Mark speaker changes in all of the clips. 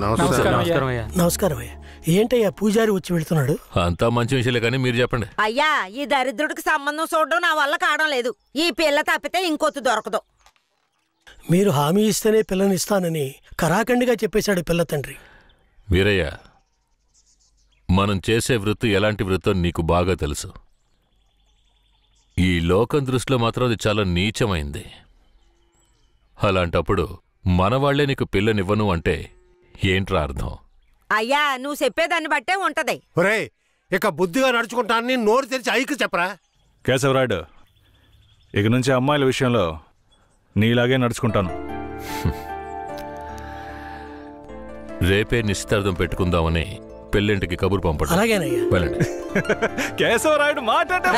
Speaker 1: నమస్కారం అయ్యా. ఏంటయ్యా పూజారి వచ్చి వెళ్తున్నాడు?
Speaker 2: అంతా మంచి విషయాలే కానీ మీరు చెప్పండి.
Speaker 3: అయ్యా, ఈ దరిద్రుడికి సంబంధం చూడడం నా వల్ల కావడం లేదు. ఈ పిల్ల తప్పితే ఇంకొత్తు దొరకదు.
Speaker 1: మీరు హామీ ఇస్తేనే పిల్లనిస్తానని కరాఖండిగా చెప్పేశాడు పిల్ల తండ్రి.
Speaker 2: వీరయ్య, మనం చేసే వృత్తి ఎలాంటి వృత్తో నీకు బాగా తెలుసు. ఈ లోకం దృష్టిలో మాత్రం అది చాలా నీచమైంది. అలాంటప్పుడు మనవాళ్లే నీకు పిల్లనివ్వను అంటే ఏంట్రా అర్థం?
Speaker 3: అయ్యా, నువ్వు చెప్పేదాన్ని బట్టే ఉంటది.
Speaker 4: ఒరేయ్, ఇక బుద్ధిగా నడుచుకుంటానని నోరు తెరిచి ఐకి చెప్పరా.
Speaker 5: కేశవరాయుడు, ఇక నుంచి అమ్మాయిల విషయంలో నీలాగే నడుచుకుంటాను.
Speaker 2: రేపే నిశ్చితార్థం పెట్టుకుందామని పెళ్ళింటికి కబురు పంపండి.
Speaker 1: అలాగేనయ్యా.
Speaker 2: వెళ్ళండి.
Speaker 5: కేశవరాయుడు మాట్లాడే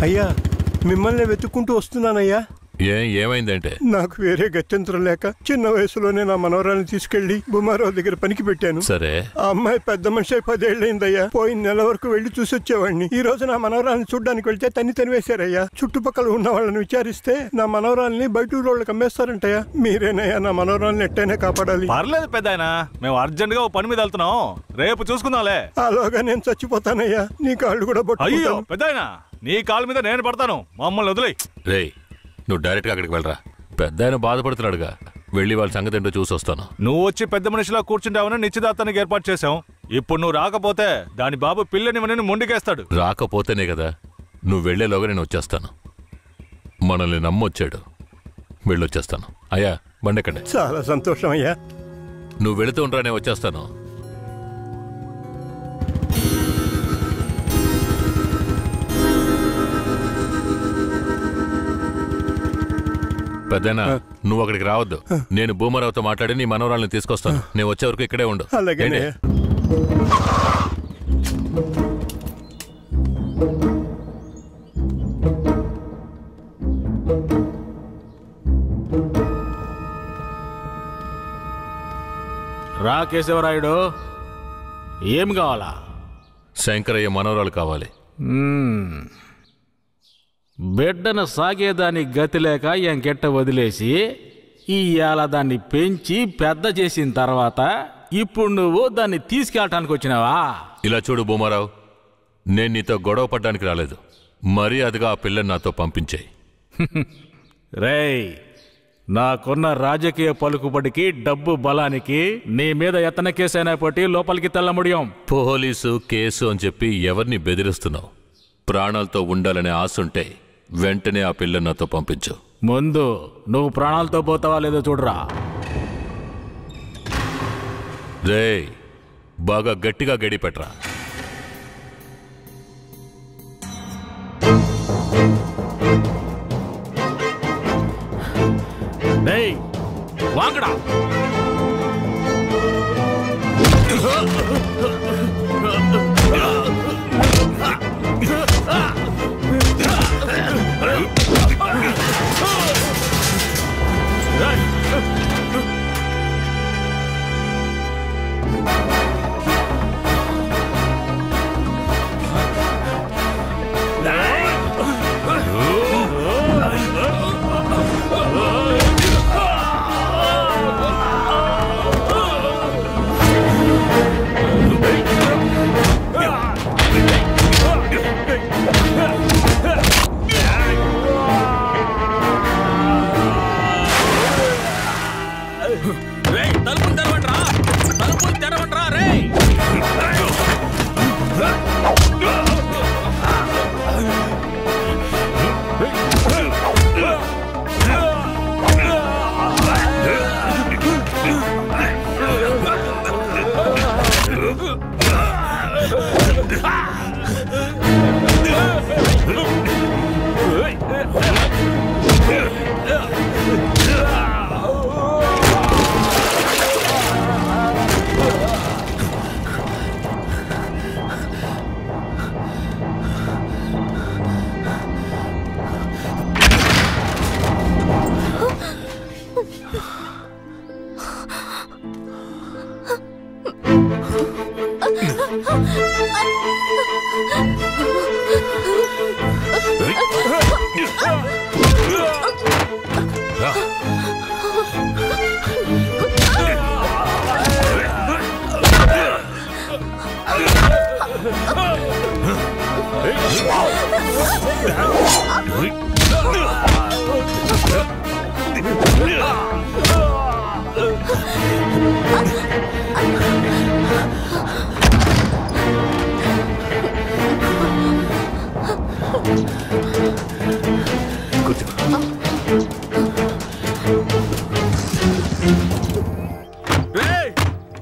Speaker 4: అయ్యా, మిమ్మల్ని వెతుక్కుంటూ వస్తున్నానయ్యా.
Speaker 2: ఏమైందంటే
Speaker 4: నాకు వేరే గత్యంతరం లేక చిన్న వయసులోనే నా మనవరాన్ని తీసుకెళ్లి బుమారావు దగ్గర పనికి పెట్టాను.
Speaker 2: సరే,
Speaker 4: ఆ అమ్మాయి పెద్ద మనిషి 10 ఏళ్ళైందయ్యా. పోయిన నెల వరకు వెళ్లి చూసొచ్చేవాడిని. ఈ రోజు నా మనవరాన్ని చూడ్డానికి వెళ్తే తనివేశారయ్యా. చుట్టుపక్కల ఉన్న వాళ్ళని విచారిస్తే నా మనవరాల్ని బయట ఊళ్ళకి అమ్మేస్తారంటయ్యా. మీరేనయ్యా నా మనవరాల్ని ఎట్టయినా కాపాడాలి.
Speaker 5: పర్లేదు పెద్దాయనా, మేము అర్జెంట్ గా పని మీద వెళ్తున్నాం, రేపు చూసుకుందాంలే.
Speaker 4: అలాగా నేను చచ్చిపోతానయ్యా. నీ కాళ్ళు కూడా
Speaker 5: అయ్యో పెద్దాయనా, నీ కాళ్ళ మీద నేను పడతాను, మమ్మల్ని వదిలే.
Speaker 2: రే, నువ్వు డైరెక్ట్గా అక్కడికి వెళ్ళరా. పెద్ద ఆయన బాధపడుతున్నాడుగా, వెళ్ళి వాళ్ళ సంగతి ఏంటో చూసి వస్తాను.
Speaker 5: నువ్వు వచ్చి పెద్ద మనిషిలా కూర్చుంటావని నిశ్చితార్థానికి ఏర్పాటు చేశాం. ఇప్పుడు నువ్వు రాకపోతే దాని బాబు పిల్లని మొండికేస్తాడు.
Speaker 2: రాకపోతేనే కదా. నువ్వు వెళ్లేలోగా నేను వచ్చేస్తాను. మనల్ని నమ్మొచ్చాడు, వెళ్ళొచ్చేస్తాను. అయ్యా, బండెక్కండి.
Speaker 4: చాలా సంతోషం అయ్యా.
Speaker 2: నువ్వు వెళుతూ ఉంటా, నేను వచ్చేస్తాను. పెద్దనా, నువ్వు అక్కడికి రావద్దు. నేను భూమరావుతో మాట్లాడి నీ మనవరాల్ని తీసుకొస్తాను. నేను వచ్చే వరకు ఇక్కడే ఉండు.
Speaker 4: అలాగే.
Speaker 6: రా కేశవరాయుడు, ఏం కావాలా?
Speaker 2: శంకరయ్య మనవరాలు కావాలి.
Speaker 6: బిడ్డను సాగేదాన్ని గతి లేక ఎంకెట్ట వదిలేసి ఇవాళ దాన్ని పెంచి పెద్ద చేసిన తర్వాత ఇప్పుడు నువ్వు దాన్ని తీసుకెళ్ళటానికి వచ్చినావా?
Speaker 2: ఇలా చూడు భూమారావు, నేను నీతో గొడవ పడ్డానికి రాలేదు. మర్యాదగా ఆ పిల్లని నాతో పంపించేయి.
Speaker 6: రేయ్, నాకున్న రాజకీయ పలుకుబడికి డబ్బు బలానికి నీ మీద ఎత్తన కేసైనా పట్టి లోపలికి తెల్లముడియం.
Speaker 2: పోలీసు కేసు అని చెప్పి ఎవరిని బెదిరిస్తున్నావు? ప్రాణాలతో ఉండాలనే ఆశుంటే వెంటనే ఆ పిల్లని నాతో పంపించు.
Speaker 6: ముందు నువ్వు ప్రాణాలతో పోతావా లేదో చూడరా.
Speaker 2: రేయ్, బాగా గట్టిగా గడి పెట్టరా.
Speaker 6: రేయ్, వాంగడా.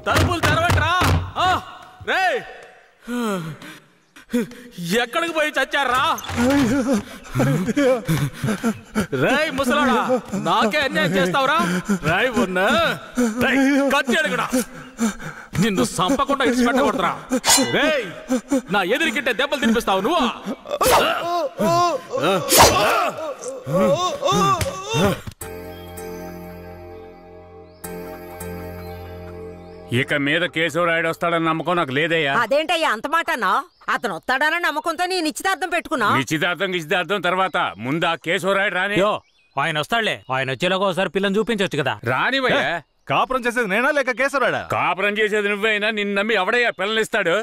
Speaker 6: తలుపులు తెరవట్రా. ఎక్కడికి పోయి చచ్చారా? రేయ్ ముసలాడా, నాకే అన్యాయం చేస్తావురా? రాయ్ ఉన్నా కత్తి అడుగుడా, నిన్ను సంపకుండా ఇచ్చిపెట్టకూడదురా. రేయ్, నా ఎదురుకింటే దెబ్బలు తినిపిస్తావు నువ్వు.
Speaker 7: ఇక మీద కేశవరాయుడు వస్తాడని నమ్మకం నాకు లేదయ్యా.
Speaker 3: అదేంటయ్యా అంత మాటనా? అతను వస్తాడన్న నమ్మకంతో నీ నిశ్చితార్థం పెట్టుకున్నా.
Speaker 7: నిశ్చితార్థం తర్వాత ముందు ఆ కేశవరాయుడు రాని.
Speaker 8: ఆయన వస్తాడులే. ఆయన వచ్చేలాగా ఒకసారి పిల్లని చూపించవచ్చు కదా.
Speaker 7: రానివయ్యా.
Speaker 5: కాపురం చేసేది నేనా లేక కేశవరాడా?
Speaker 7: కాపురం చేసేది నువ్వైనా నిన్ను నమ్మి ఎవడయ్యా పిల్లనిస్తాడు?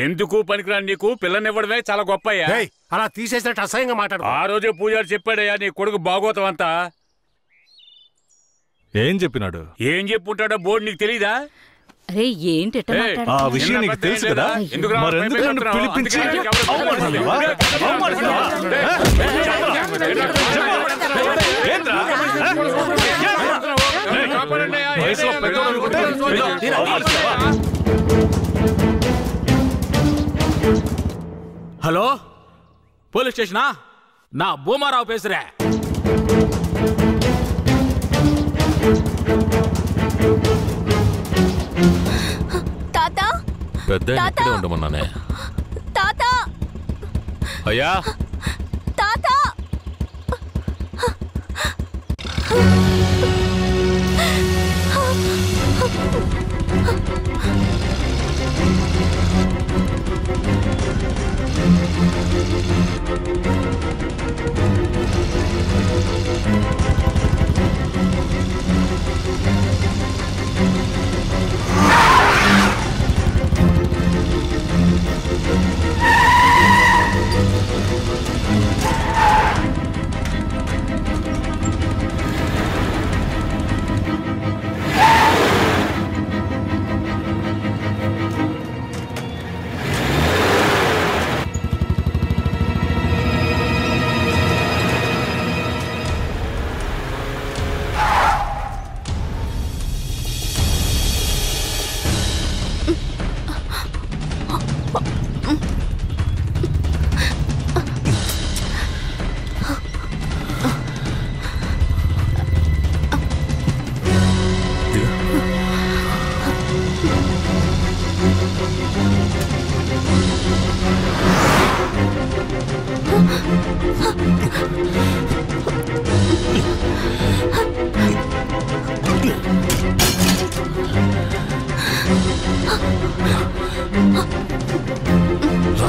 Speaker 7: ఎందుకు పనికిరాని నీకు పిల్లనివ్వడమే చాలా గొప్పయ్యా.
Speaker 9: అలా తీసేసినట్టు అసహ్యంగా మాట్లాడు.
Speaker 7: ఆ రోజే పూజారి చెప్పాడయ్యా నీ కొడుకు భాగవతం అంతా.
Speaker 5: ఏం చెప్పినాడు?
Speaker 7: ఏం చెప్పుంటాడో బోర్డు నీకు తెలీదా?
Speaker 5: ఆ విషయం నీకు తెలుసు కదా, మరెందుకు నన్ను పిలిపించి
Speaker 6: హలో, పోలీస్ స్టేషనా? నా భూమారావు పేసురే.
Speaker 2: పెద్ద ఇక్కడే ఉండమన్నానే. అయ్యా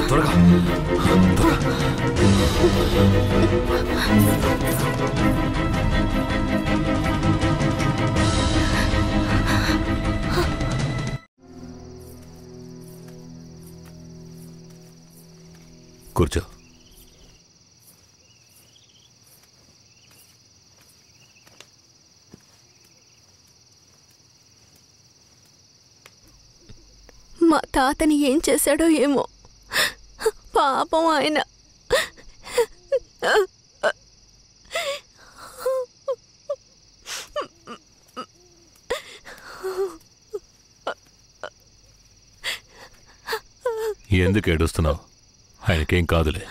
Speaker 2: త్వరగా కూర్చో.
Speaker 10: మా తాతని ఏం చేశాడో ఏమో, పాపం ఆయన.
Speaker 2: ఎందుకు ఏడుస్తున్నావు? ఆయనకేం కాదులే.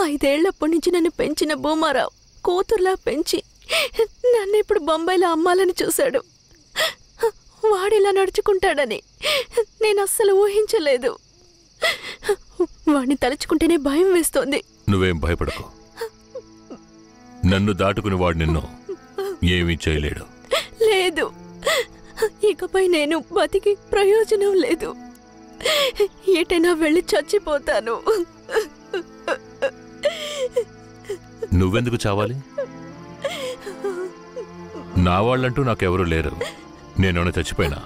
Speaker 10: 5 ఏళ్లప్పటి నుంచి నన్ను పెంచిన భూమారావు కూతుర్లా పెంచి నన్ను ఇప్పుడు బొంబాయిలో అమ్మాలని చూశాడు. వాడిలా నడుచుకుంటాడని నేను అస్సలు ఊహించలేదు. వాడిని తలుచుకుంటేనే భయం వేస్తోంది.
Speaker 2: నువ్వేం భయపడకు. నన్ను దాటుకుని వాడు నిన్ను ఏమీ చేయలేడు.
Speaker 10: లేదు, ఇకపై నేను బతికి ప్రయోజనం లేదు. ఏటైనా వెళ్ళి చచ్చిపోతాను.
Speaker 2: నువ్వెందుకు చావాలి? నా వాళ్ళంటూ నాకెవరూ లేరు. నేనేమైనా చచ్చిపోయినా?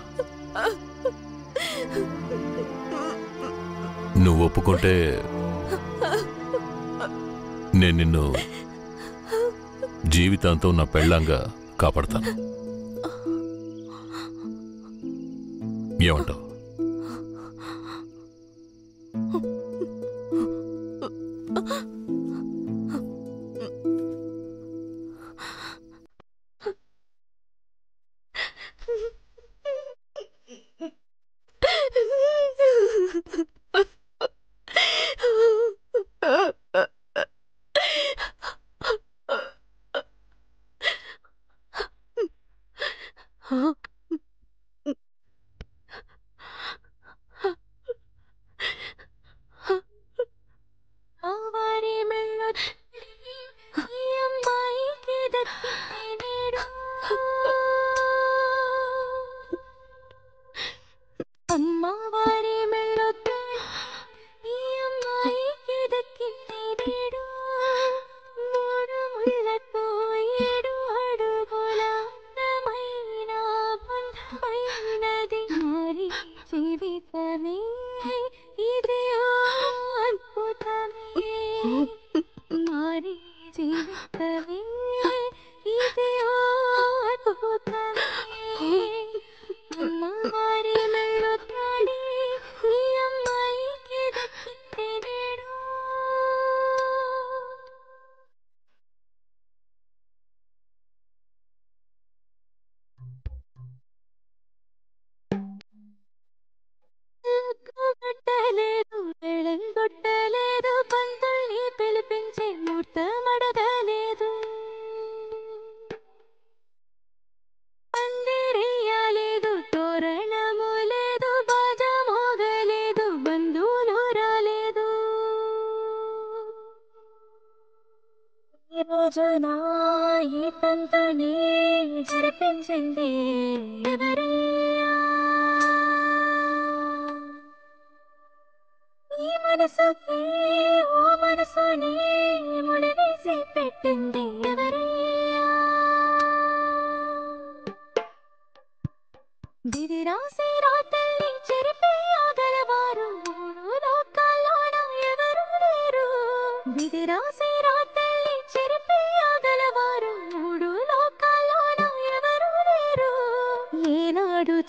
Speaker 2: నువ్వు ఒప్పుకుంటే నేను నిన్ను జీవితాంతం నా పెళ్ళంగా కాపాడతాను. ఏమంటావు?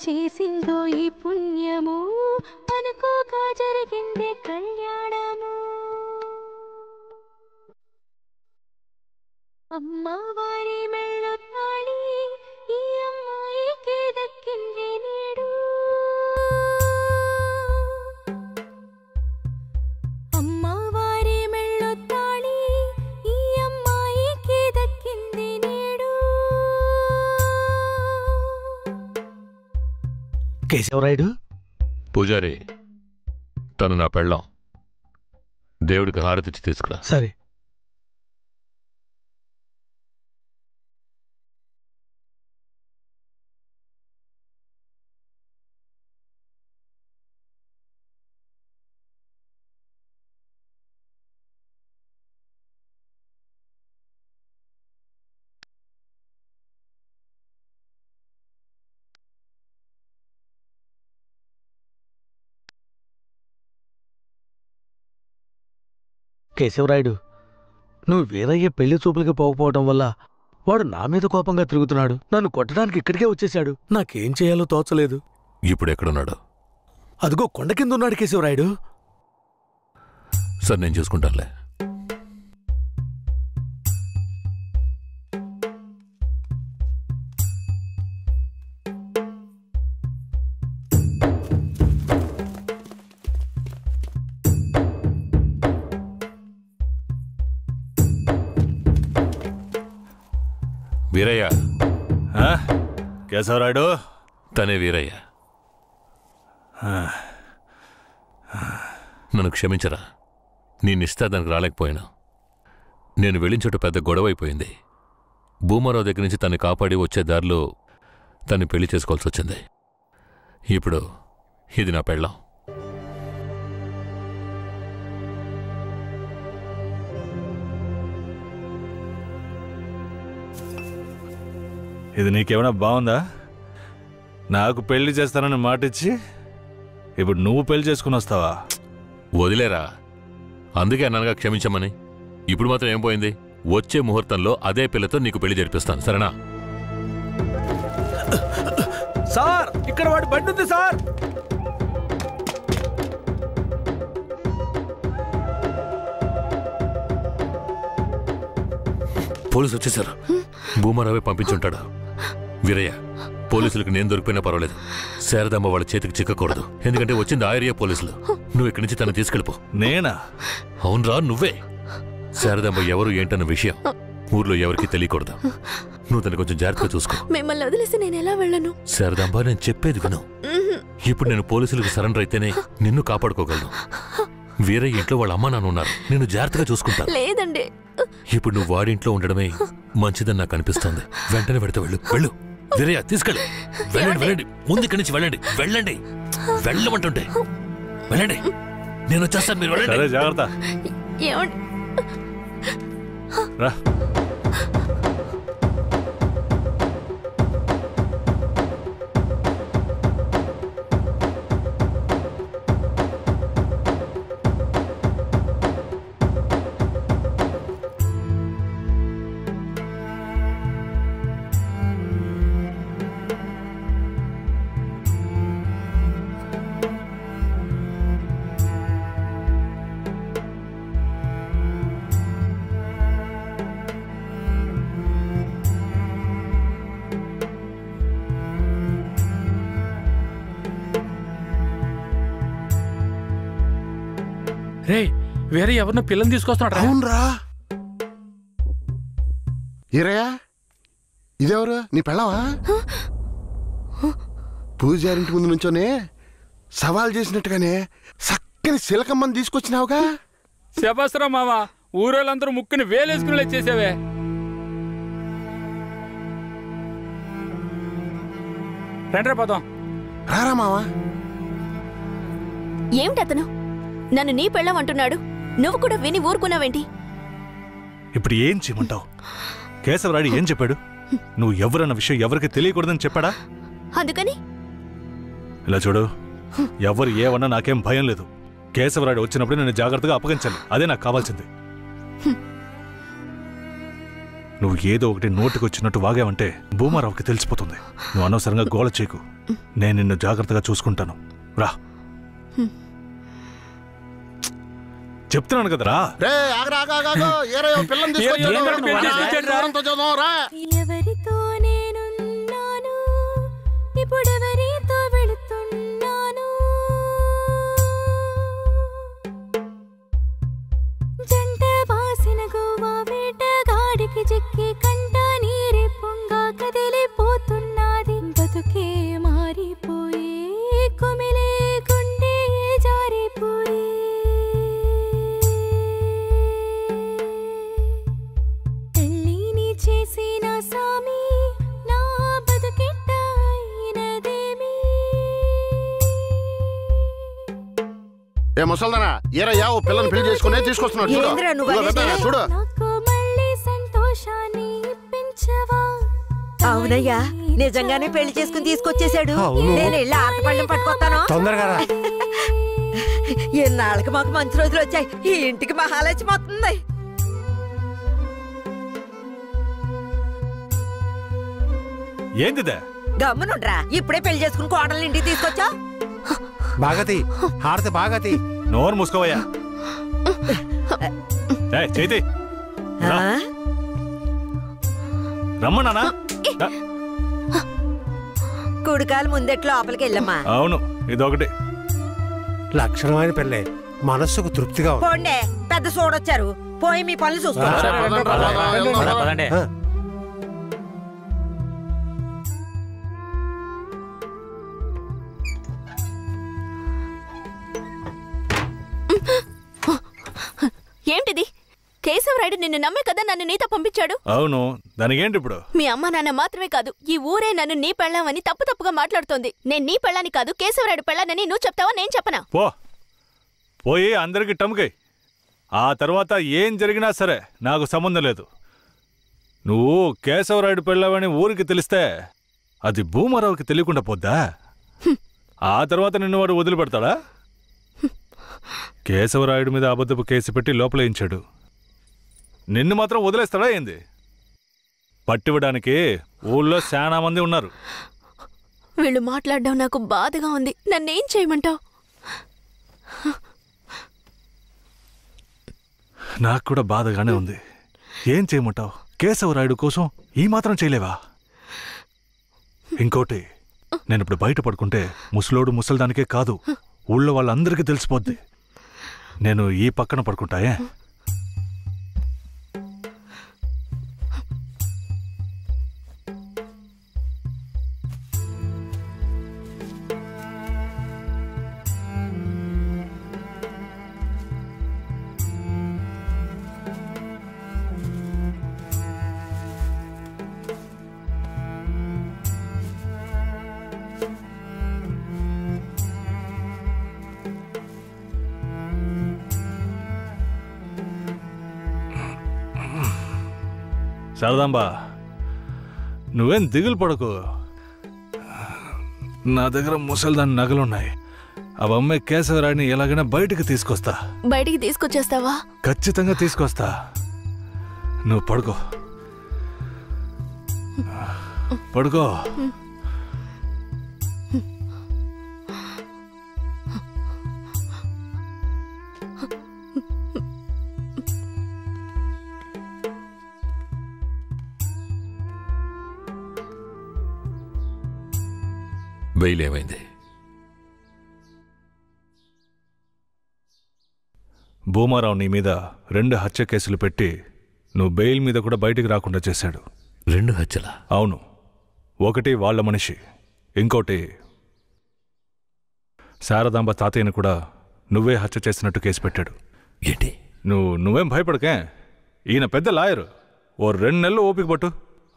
Speaker 10: చేసిందో ఈ పుణ్యము అనుకోగా జరిగిందే కళ్యాణము. అమ్మవారి మెళ్ళో తాళి ఈ అమ్మాయికి దక్కింది నేడు. అమ్మవారి మెళ్ళో తాళి ఈ అమ్మాయికి దక్కింది నేడు.
Speaker 1: కేశవరాయుడు,
Speaker 2: పూజారి, తను నా పెళ్ళాం. దేవుడికి హారతిచ్చి తీసుకురా.
Speaker 1: సరే. కేశవరాయుడు, నువ్వు వీరయ్య పెళ్లి చూపులకి పోకపోవటం వల్ల వాడు నా మీద కోపంగా తిరుగుతున్నాడు. నన్ను కొట్టడానికి ఇక్కడికే వచ్చేశాడు. నాకేం చేయాలో తోచలేదు.
Speaker 2: ఇప్పుడు ఎక్కడున్నాడు?
Speaker 1: అదిగో కొండ కింద ఉన్నాడు కేశవరాయుడు.
Speaker 2: సార్, నేను చూసుకుంటానులే. వీరయ్య.
Speaker 5: కేశవరాయుడు?
Speaker 2: తనే వీరయ్య. నన్ను క్షమించరా. నేనిస్తా దానికి రాలేకపోయినా. నేను వెళ్ళిన చోట పెద్ద గొడవైపోయింది. భూమారావు దగ్గర నుంచి తన్ని కాపాడి వచ్చే దారిలో తన్ని పెళ్లి చేసుకోవాల్సి వచ్చింది. ఇప్పుడు ఇది నా పెళ్ళాం.
Speaker 5: ఇది నీకేమైనా బాగుందా? నాకు పెళ్లి చేస్తానని మాటిచ్చి ఇప్పుడు నువ్వు పెళ్లి చేసుకుని వస్తావా?
Speaker 2: వదిలేరా. అందుకే అన్నానుగా క్షమించమని. ఇప్పుడు మాత్రం ఏం పోయింది? వచ్చే ముహూర్తంలో అదే పిల్లతో నీకు పెళ్లి జరిపిస్తాను, సరేనా?
Speaker 1: సార్, ఇక్కడ వాడి బండి ఉంది సార్.
Speaker 2: పోలీసు వచ్చేసారు. భూమారావే పంపించుంటాడు. వీరయ్య, పోలీసులకు నేను దొరికిపోయినా పర్వాలేదు, శారదమ్మ వాళ్ళ చేతికి చిక్కకూడదు. ఎందుకంటే వచ్చింది ఆ ఏరియా పోలీసులు. నువ్వు ఇక్కడి నుంచి తను తీసుకెళ్ళిపో.
Speaker 5: నేనా?
Speaker 2: అవునరా, నువ్వే. శారదమ్మ ఎవరు ఏంటన్న విషయం ఊర్లో ఎవరికి తెలియకూడదు. నువ్వు తను కొంచెం జాగ్రత్తగా చూసుకో.
Speaker 10: మిమ్మల్ని వదిలేసి నేను ఎలా వెళ్ళను?
Speaker 2: శారదాంబ, నేను చెప్పేది విను. ఇప్పుడు నేను పోలీసులకు సరెండర్ అయితేనే నిన్ను కాపాడుకోగలను. వేరే ఇంట్లో వాళ్ళ అమ్మ నాన్న ఉన్నారు, నేను జాగ్రత్తగా చూసుకుంటాను.
Speaker 10: లేదండి,
Speaker 2: ఇప్పుడు నువ్వు వాడింట్లో ఉండడమే మంచిదని నాకు అనిపిస్తోంది. వెంటనే పెడితే వెళ్ళు. వెళ్ళు వీరయ్య, తీసుకెళ్ళు. వెళ్ళండి, వెళ్ళండి. ముందు ఇక్కడి నుంచి వెళ్ళండి. వెళ్ళండి, వెళ్ళమంటుంటే వెళ్ళండి. నేను వచ్చేస్తాను, మీరు వెళ్ళండి.
Speaker 5: జాగ్రత్త. రా.
Speaker 6: రే, వేరే ఎవరినో పిల్లని తీసుకొస్తున్నాడు.
Speaker 9: అవునరా. ఈరయ్యా, ఇదెవరు? నీ పెళ్ళవా? పూజారింటి ముందు నుంచోనే సవాల్ చేసినట్టుగానే చక్కని శిలకమ్మని తీసుకొచ్చినావుగా.
Speaker 7: శబాస్రా మామ, ఊరోళ్ళందరూ ముక్కుని వేలేసుకునేలా చేసావే. రండ్రా పోదాం.
Speaker 9: రారా మావా.
Speaker 10: ఏమిటతను నన్ను నీ పెళ్ళం అంటున్నాడు? నువ్వు కూడా విని ఊరుకున్నావేంటి?
Speaker 5: ఇప్పుడు ఏం చేయమంటావు? కేశవరాయుడు ఏం చెప్పాడు? నువ్వు ఎవరన్న విషయం ఎవరికి తెలియకూడదని చెప్పాడా?
Speaker 10: అందుకని
Speaker 5: ఇలా చూడు, ఎవరు ఏమన్నా నాకేం భయం లేదు. కేశవరాయుడు వచ్చినప్పుడు నేను జాగ్రత్తగా అప్పగించాలి, అదే నాకు కావాల్సింది. నువ్వు ఏదో ఒకటి నోటికి వచ్చినట్టు వాగావంటే భూమారావుకి తెలిసిపోతుంది. నువ్వు అనవసరంగా గోల చేయకు. నేను నిన్ను జాగ్రత్తగా చూసుకుంటాను. రా, చెప్తున్నాను కదరా.
Speaker 10: ఎవరితో నేనున్నాను, ఇప్పుడెవరితో వెళుతున్నాను? జంట బాసిన గోవా వేటగాడికి చిక్కి కంట నీరే పొంగా కదిలిపోతున్నది. బతుకే మారిపోయి కుమిలే గుండె జారిపోయి చేసిన సామి నా బతుకెట్టయినదేమి?
Speaker 9: ఏ ముసల్దానా, ఈరయ్యా ఓ పిల్లని పెళ్లి చేసుకునే తీసుకొస్తున్నాడు. చూడు.
Speaker 10: నాకు మళ్ళీ సంతోషాన్ని ఇప్పించవా?
Speaker 3: అవునయ్యా, నిజంగానే పెళ్లి చేసుకుని తీసుకొచ్చేసాడు. నేను వెళ్ళి ఆటపళ్ళం పట్టుకొస్తాను.
Speaker 4: తొందరగా.
Speaker 3: ఎన్నాళ్ళకి మాకు మంచి రోజులు వచ్చాయి. ఈ ఇంటికి మహాలక్ష్మి వస్తుంది.
Speaker 5: ఏందిదే?
Speaker 3: గమ్మునుండ్రా, ఇప్పుడే పెళ్లి చేసుకుని కోడల్ని ఇంటికి తీసుకొచ్చా.
Speaker 4: బాగతి హారతి, బాగతి.
Speaker 5: నోరు మూసుకోవయ్యా. చేతి రమ్మన్నానా?
Speaker 3: కుడికాలు ముందెట్లు లోపలికి వెళ్ళమ్మా.
Speaker 5: అవును, ఇదొకటి
Speaker 4: లక్షణమైన పెళ్ళే, మనస్సుకు తృప్తిగా.
Speaker 3: పోండే, పెద్ద సోడొచ్చారు. పోయి మీ పనులు చూసుకోండి.
Speaker 10: ఏంటిది? కేశవరాయుడు నిన్ను నమ్మే కదా నన్ను నీతో పంపించాడు.
Speaker 5: అవును, దానికేంటి ఇప్పుడు?
Speaker 10: మీ అమ్మ నాన్న మాత్రమే కాదు, ఈ ఊరే నన్ను నీ పెళ్ళామని తప్పుగా మాట్లాడుతోంది. నేను నీ పెళ్ళాని కాదు, కేశవరాయుడు పెళ్ళానని నువ్వు చెప్తావా, నేను చెప్పనా?
Speaker 5: పోయి అందరికి టముకై. ఆ తర్వాత ఏం జరిగినా సరే నాకు సంబంధం లేదు. నువ్వు కేశవరాయుడు పెళ్ళావని ఊరికి తెలిస్తే అది భూమారావుకి తెలియకుండా పోద్దా? ఆ తర్వాత నిన్ను వాడు వదిలిపెడతాడా? కేశవరాయుడి మీద అబద్ధపు కేసు పెట్టి లోపలేయించాడు. నిన్ను మాత్రం వదిలేస్తాడా ఏంది? పట్టివ్వడానికి ఊళ్ళో చాలా మంది ఉన్నారు.
Speaker 10: వీళ్ళు మాట్లాడడం నాకు బాధగా ఉంది. నన్నేం చేయమంటావు?
Speaker 5: నాకు కూడా బాధగానే ఉంది. ఏం చేయమంటావు? కేశవరాయుడు కోసం ఈ మాత్రం చేయలేవా? ఇంకోటి, నేను ఇప్పుడు బయట పడుకుంటే ముసలోడు ముసలిదానికే కాదు, ఊళ్ళో వాళ్ళందరికీ తెలిసిపోద్ది. నేను ఈ పక్కన పడుకుంటాయే. శారదాంబా, నువ్వేం దిగులు పడకు. నా దగ్గర ముసలిదాని నగలున్నాయి. అవమ్మే కేశవరాయుడిని ఎలాగైనా బయటికి తీసుకొస్తా.
Speaker 10: బయటికి తీసుకొచ్చేస్తావా?
Speaker 5: ఖచ్చితంగా తీసుకొస్తా. నువ్వు పడుకో, పడుకో.
Speaker 2: బెయిల్ ఏమైంది?
Speaker 5: భూమారావు నీ మీద 2 హత్య కేసులు పెట్టి నువ్వు బెయిల్ మీద కూడా బయటికి రాకుండా చేశాడు.
Speaker 2: 2 హత్యలా?
Speaker 5: అవును. ఒకటి వాళ్ళ మనిషి, ఇంకోటి శారదాంబ తాతయ్యను కూడా నువ్వే హత్య చేసినట్టు కేసు పెట్టాడు.
Speaker 2: ఏంటి?
Speaker 5: నువ్వేం భయపడకే. ఈయన పెద్ద లాయరు. ఓ 2 నెలలు ఓపిక పట్టు.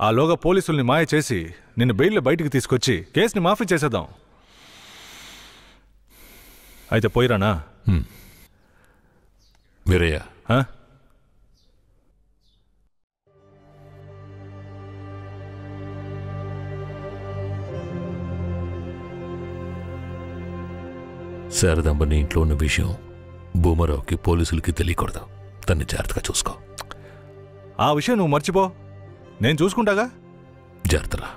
Speaker 5: ఆలోగా పోలీసుల్ని మాయ చేసి నిన్ను బెయిల్లో బయటికి తీసుకొచ్చి కేసుని మాఫీ చేసేద్దాం. అయితే పోయిరానా?
Speaker 2: వీరయ్య, శారదాంబ నీ ఇంట్లో ఉన్న విషయం భూమారావుకి పోలీసులకి తెలియకూడదు. తన్ని జాగ్రత్తగా చూసుకో.
Speaker 5: ఆ విషయం నువ్వు మర్చిపో, నేను చూసుకుంటాగా.
Speaker 2: జాగ్రత్తరా.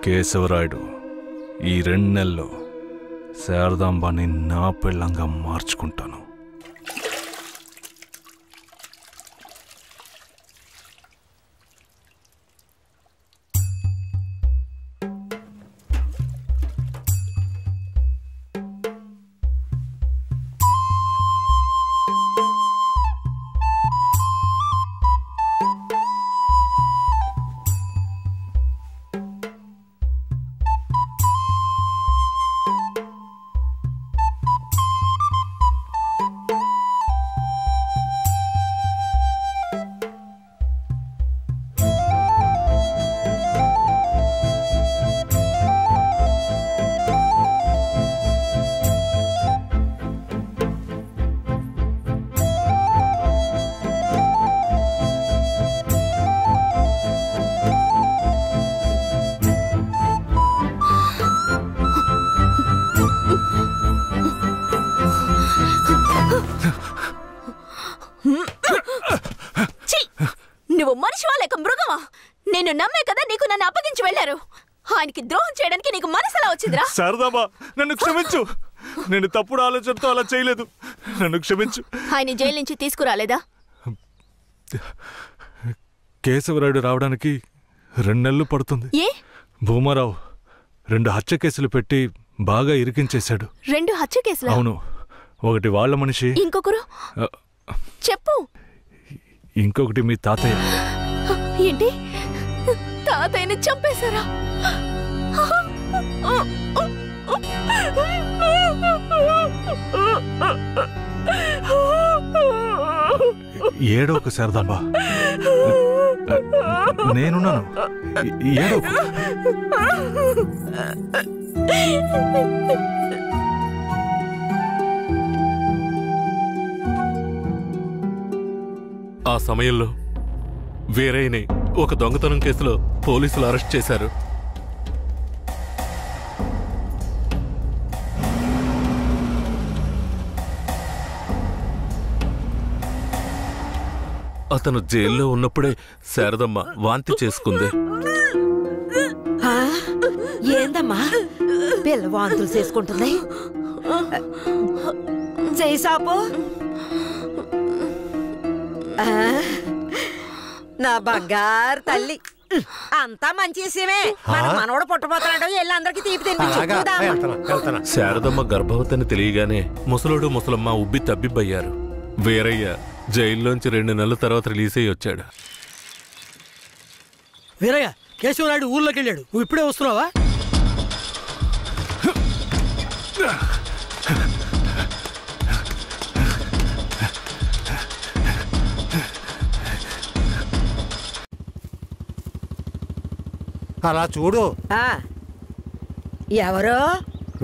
Speaker 5: కేశవరాయుడు ఈ 2 నెలల్లో శారదాంబాని నా పెళ్ళంగా మార్చుకుంటాను.
Speaker 10: నువ్వు మనిషివా లేక మృగమా? నేను నమ్మే కదా నీకు నన్ను అప్పగించి వెళ్లారు. ఆయనకి ద్రోహం చేయడానికి నీకు మనసులా వచ్చిందిరా?
Speaker 5: శారదాంబా, నన్ను క్షమించు. నేను తప్పుడు ఆలోచనతో అలా చేయలేదు. నన్ను క్షమించు.
Speaker 10: ఆయన జైలు నుంచి తీసుకురాలేదా?
Speaker 5: కేశవరాయుడు రావడానికి 2 నెలలు పడుతుంది.
Speaker 10: ఏ?
Speaker 5: భూమారావు 2 హత్య కేసులు పెట్టి బాగా ఇరికించేశాడు.
Speaker 10: 2 హత్య కేసులు?
Speaker 5: అవును. ఒకటి వాళ్ళ మనిషి,
Speaker 10: ఇంకొకరు చెప్పు.
Speaker 5: ఇంకొకటి మీ తాతయ్య.
Speaker 10: ఏంటి? తాతయ్యని చంపేశారా?
Speaker 5: ఏడోకు శారదాంబా, నేనున్నాను. ఏడోకు.
Speaker 2: ఆ సమయంలో వీరయ్యని ఒక దొంగతనం కేసులో పోలీసులు అరెస్ట్ చేశారు.
Speaker 11: అతను జైల్లో ఉన్నప్పుడే శారదమ్మ వాంతి చేసుకుంది.
Speaker 3: ఏందమ్మా పిల్ల వాంతులు చేసుకుంటుంది? చేసాపు నా బంగారు తల్లి, అంతా మంచి విషయమే. మన మనవడు పుట్టబోతున్నాడు, వెళ్ళి అందరికి తీపి తినిపించు.
Speaker 11: శారదమ్మ గర్భవతిని తెలియగానే ముసలోడు ముసలమ్మ ఉబ్బి తబ్బిబ్బయ్యారు. వీరయ్య జైల్లోంచి 2 నెలల తర్వాత రిలీజ్ అయ్యి వచ్చాడు.
Speaker 12: వీరయ్య, కేశవరాయుడు ఊర్లోకి వెళ్ళాడు, నువ్వు ఇప్పుడే వస్తున్నావా?
Speaker 13: అలా చూడు.
Speaker 3: ఎవరు?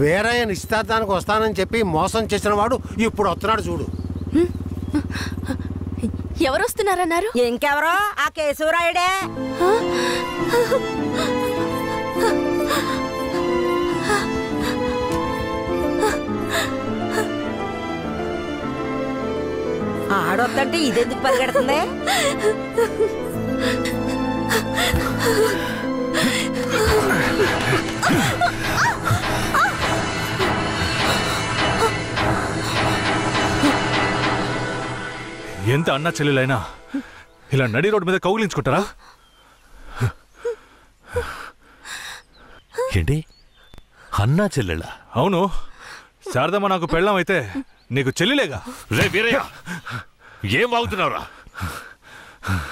Speaker 13: వీరయ్య నిశ్చితార్థానికి వస్తానని చెప్పి మోసం చేసిన వాడు ఇప్పుడు వస్తున్నాడు చూడు.
Speaker 10: ఎవరు వస్తున్నారన్నారు?
Speaker 3: ఇంకెవరో ఆ కేశవరాయుడే. ఆడొద్దంటే ఇదెందుకు పరిగెడుతుంది?
Speaker 5: ఎంత అన్నా చెల్లెలైనా ఇలా నడి రోడ్డు మీద కౌగిలించుకుంటారా?
Speaker 11: ఏంటి అన్నా చెల్లెళ్ళా?
Speaker 5: అవును, శారదమ్మ నాకు పెళ్ళాం అయితే నీకు చెల్లిలేగా.
Speaker 2: రే వీరయ్య, ఏం వాగుతున్నావురా?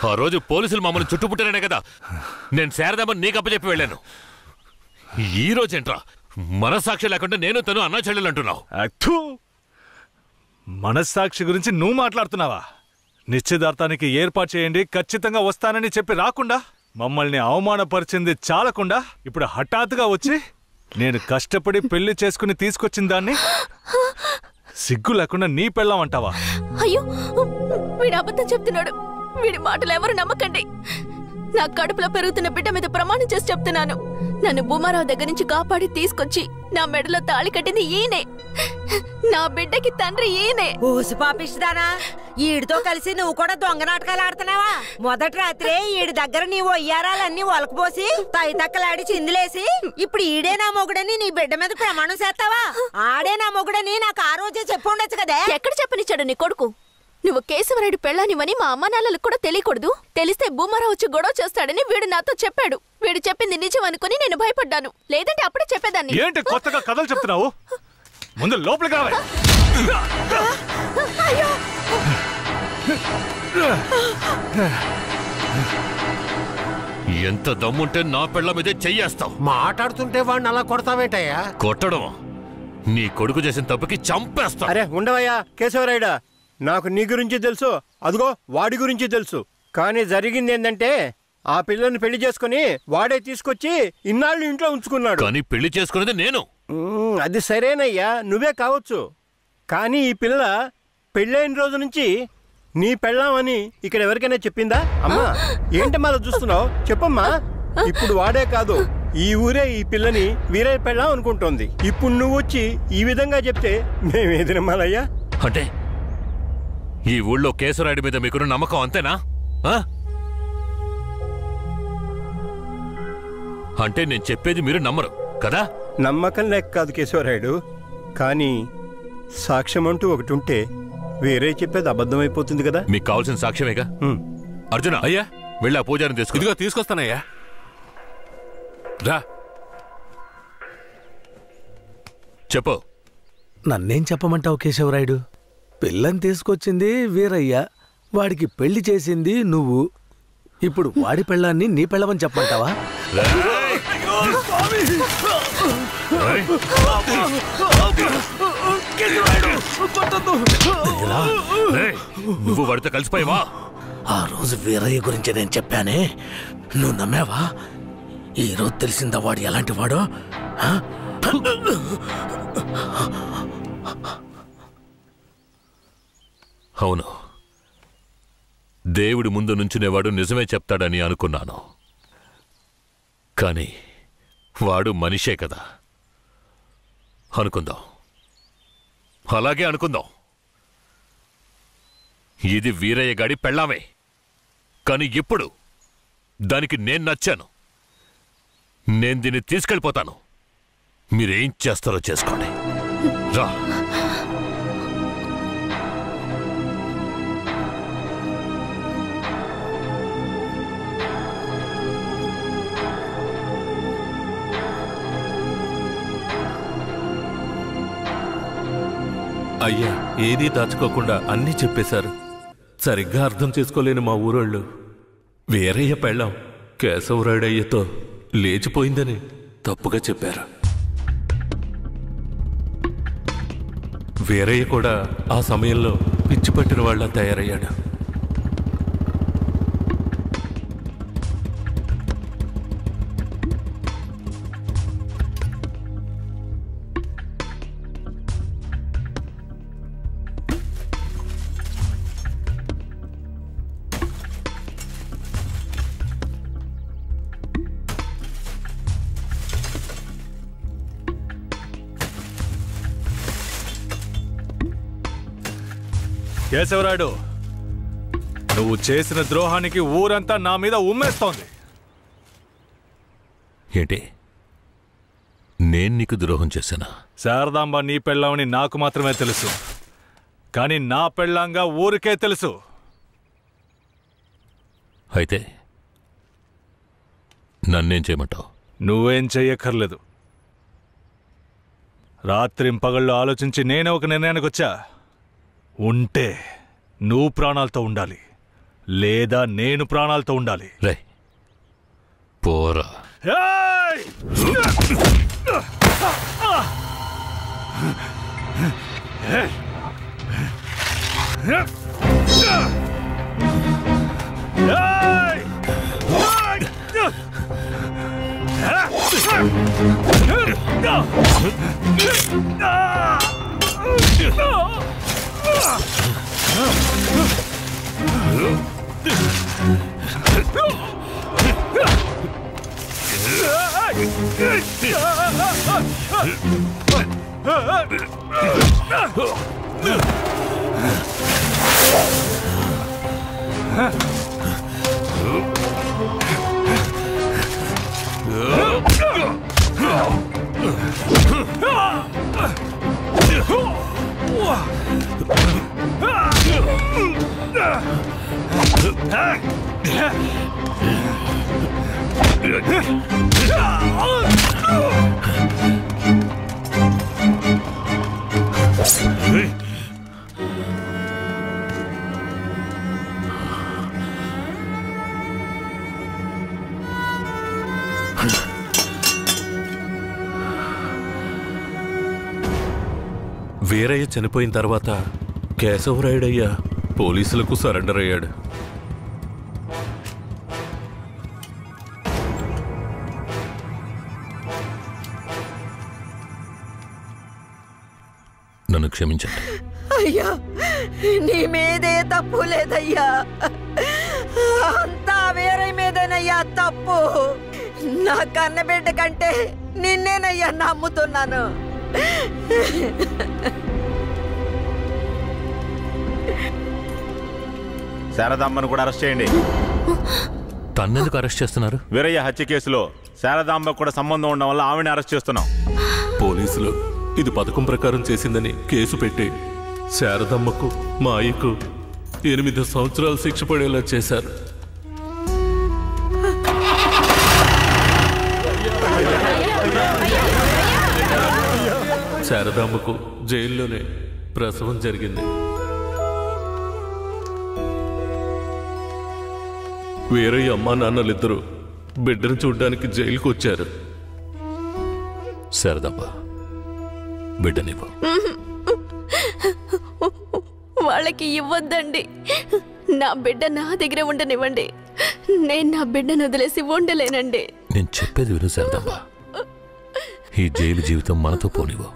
Speaker 2: ఆ రోజు పోలీసులు మమ్మల్ని చుట్టుముట్టారనే కదా నేను శారదమ్మని నీకు అప్పచెప్పి వెళ్ళాను. ఈ రోజేంట్రా మనస్సాక్షి లేకుండా నేను తను అన్నా చెల్లెలు అంటున్నావు?
Speaker 5: మనస్సాక్షి గురించి నువ్వు మాట్లాడుతున్నావా? నిశ్చితార్థానికి ఏర్పాటు చేయండి, ఖచ్చితంగా వస్తానని చెప్పి రాకుండా మమ్మల్ని అవమానపరిచింది చాలకుండా ఇప్పుడు హఠాత్తుగా వచ్చి నేను కష్టపడి పెళ్లి చేసుకుని తీసుకొచ్చిన దాన్ని సిగ్గు లేకుండా నీ పెళ్ళాం అంటావా?
Speaker 10: అయ్యో, వీడు అబద్ధం చెప్తున్నాడు. వీడి మాటలు ఎవరు నమ్మకండి. నా కడుపులో పెరుగుతున్న బిడ్డ మీద ప్రమాణం చేసి చెప్తున్నాను. నన్ను భూమారావు దగ్గర నుంచి కాపాడి తీసుకొచ్చి నా మెడలో తాళి కట్టింది ఈయనే. నా బిడ్డకి తండ్రి ఈయనే.
Speaker 3: ఊసి పాపిస్తానా? ఈడితో కలిసి నువ్వు కూడా దొంగ నాటకాలు ఆడుతున్నావా? మొదటి రాత్రే ఈడి దగ్గర నీ ఒయ్యారాలన్నీ ఒలకపోసి తైతక్కలాడి చిందులేసి ఇప్పుడు ఈడే నా మొగుడని నీ బిడ్డ మీద ప్రమాణం చేస్తావా? ఆడే నా మొగుడని నాకు ఆ రోజే చెప్పు ఉండొచ్చు కదే.
Speaker 10: ఎక్కడ చెప్పనిచ్చాడు నీ కొడుకు? నువ్వు కేశవరాయుడు పెళ్ళానివని మా అమ్మ నాన్నలకు కూడా తెలియకూడదు. తెలిస్తే భూమారావు వచ్చి గొడవ చేస్తాడని వీడు నాతో చెప్పాడు. వీడు చెప్పింది నిజం అనుకుని నేను భయపడ్డాను, లేదంటే అప్పుడే చెప్పేదాన్ని.
Speaker 5: ఏంటి కొత్తగా కథలు చెప్తున్నావు? ముందు లోపలికి రావే.
Speaker 2: ఎంత దమ్ముంటే నా పెళ్ళ మీదే చెయ్యేస్తావు?
Speaker 13: మాట్లాడుతుంటే వాడిని అలా కొడతావేంటయ్యా?
Speaker 2: కొట్టడం నీ కొడుకు చేసిన తప్పుకి చంపేస్తా.
Speaker 4: అరే ఉండవయ్యా కేశవరాయుడా, నాకు నీ గురించి తెలుసు, అదిగో వాడి గురించి తెలుసు. కానీ జరిగింది ఏంటంటే ఆ పిల్లని పెళ్లి చేసుకుని వాడే తీసుకొచ్చి ఇన్నాళ్ళు ఇంట్లో ఉంచుకున్నాడు.
Speaker 2: కానీ పెళ్లి చేసుకునేది నేను.
Speaker 4: అది సరేనయ్యా, నువ్వే కావచ్చు. కానీ ఈ పిల్ల పెళ్ళైన రోజు నుంచి నీ పెళ్ళామని ఇక్కడ ఎవరికైనా చెప్పిందా? అమ్మా ఏంటమ్మా అలా చూస్తున్నావు? చెప్పమ్మా. ఇప్పుడు వాడే కాదు, ఈ ఊరే ఈ పిల్లని వీరయ్య పెళ్ళాం అనుకుంటోంది. ఇప్పుడు నువ్వు వచ్చి ఈ విధంగా చెప్తే మేమేది నమ్మాలయ్యా?
Speaker 2: అంటే ఈ ఊళ్ళో కేశవరాయుడి మీద మీకున్న నమ్మకం అంతేనా? అంటే నేను చెప్పేది మీరు నమ్మరు కదా?
Speaker 4: నమ్మకం లేక కాదు కేశవరాయుడు, కానీ సాక్ష్యం అంటూ ఒకటి ఉంటే వేరే చెప్పేది అబద్ధమైపోతుంది కదా.
Speaker 2: మీకు కావాల్సిన సాక్ష్యమేగా. అర్జున,
Speaker 11: అయ్యా
Speaker 2: వెళ్ళి ఆ పూజారిని తీసుకు.
Speaker 11: ఇదిగో తీసుకొస్తానయ్యా. రా
Speaker 2: చెప్పు.
Speaker 1: నన్నేం చెప్పమంటావు కేశవరాయుడు? పిల్లని తీసుకొచ్చింది వీరయ్య, వాడికి పెళ్లి చేసింది నువ్వు. ఇప్పుడు వాడి పెళ్ళాన్ని నీ పెళ్ళమని చెప్పమంటావా?
Speaker 2: నువ్వు వాడితో కలిసిపోయావా?
Speaker 1: ఆ రోజు వీరయ్య గురించి నేను చెప్పానే, నువ్వు నమ్మావా? ఈరోజు తెలిసిందా వాడు ఎలాంటి వాడో?
Speaker 2: అవును, దేవుడి ముందు నుంచునేవాడు నిజమే చెప్తాడని అనుకున్నాను. కానీ వాడు మనిషే కదా. అనుకుందాం, అలాగే అనుకుందాం. ఇది వీరయ్య గాడి పెళ్ళామే. కానీ ఇప్పుడు దానికి నేను నచ్చాను. నేను దీన్ని తీసుకెళ్ళిపోతాను. మీరేం చేస్తారో చేసుకోండి. రా.
Speaker 11: అయ్యా, ఏదీ దాచుకోకుండా అన్నీ చెప్పేశారు. సరిగ్గా అర్థం చేసుకోలేని మా ఊరోళ్ళు వీరయ్య పెళ్ళాం కేశవరాయుడయ్యతో లేచిపోయిందని తప్పుగా చెప్పారు. వీరయ్య కూడా ఆ సమయంలో పిచ్చి పట్టిన వాళ్ళ తయారయ్యాడు.
Speaker 5: కేశవరాయుడు, నువ్వు చేసిన ద్రోహానికి ఊరంతా నా మీద ఉమ్మేస్తోంది.
Speaker 2: ఏంటి? నేను నీకు ద్రోహం చేశానా?
Speaker 5: శారదాంబ నీ పెళ్ళామని నాకు మాత్రమే తెలుసు, కానీ నా పెళ్ళాంగా ఊరికే తెలుసు.
Speaker 2: అయితే నన్నేం చేయమంటావు?
Speaker 5: నువ్వేం చెయ్యక్కర్లేదు. రాత్రింపగళ్ళు ఆలోచించి నేనే ఒక నిర్ణయానికి వచ్చా. ఉంటే నువ్వు ప్రాణాలతో ఉండాలి, లేదా నేను ప్రాణాలతో ఉండాలి.
Speaker 2: రే పోరా.
Speaker 11: వీరయ్య చనిపోయిన తర్వాత కేశవరాయుడయ్య పోలీసులకు సరెండర్ అయ్యాడు.
Speaker 2: నన్ను క్షమించండి.
Speaker 3: అయ్యా, నీ మీదే తప్పు లేదయ్యా, అంతా వేరే మీదేనయ్యా తప్పు. నా కన్నబిడ్డ కంటే నిన్నేనయ్యా నమ్ముతున్నాను.
Speaker 14: శారదాంబను కూడా అరెస్ట్ చేయండి.
Speaker 2: తన్నెందుకు అరెస్ట్ చేస్తున్నారు?
Speaker 14: వీరయ్య హత్య కేసులో శారదాంబకు కూడా సంబంధం ఉండడం వల్ల ఆవిడని అరెస్ట్ చేస్తున్నాం.
Speaker 11: పోలీసులు ఇది పథకం ప్రకారం చేసిందని కేసు పెట్టి శారదమ్మకు మా అయ్యకు 8 సంవత్సరాలు శిక్ష పడేలా చేశారు. శారదమ్మకు జైల్లోనే ప్రసవం జరిగింది. వీరయ్య అమ్మా నాన్నలిద్దరూ బిడ్డను చూడ్డానికి జైలుకు వచ్చారు.
Speaker 2: శారదమ్మ బిడ్డనివ్వు.
Speaker 10: వాళ్ళకి ఇవ్వద్దండి. నా బిడ్డ నా దగ్గర ఉండనివ్వండి. నేను నా బిడ్డను వదిలేసి ఉండలేనండి.
Speaker 2: నేను చెప్పేది విను శారదమ్మ. ఈ జైలు జీవితం మనతో పోనివ్వు.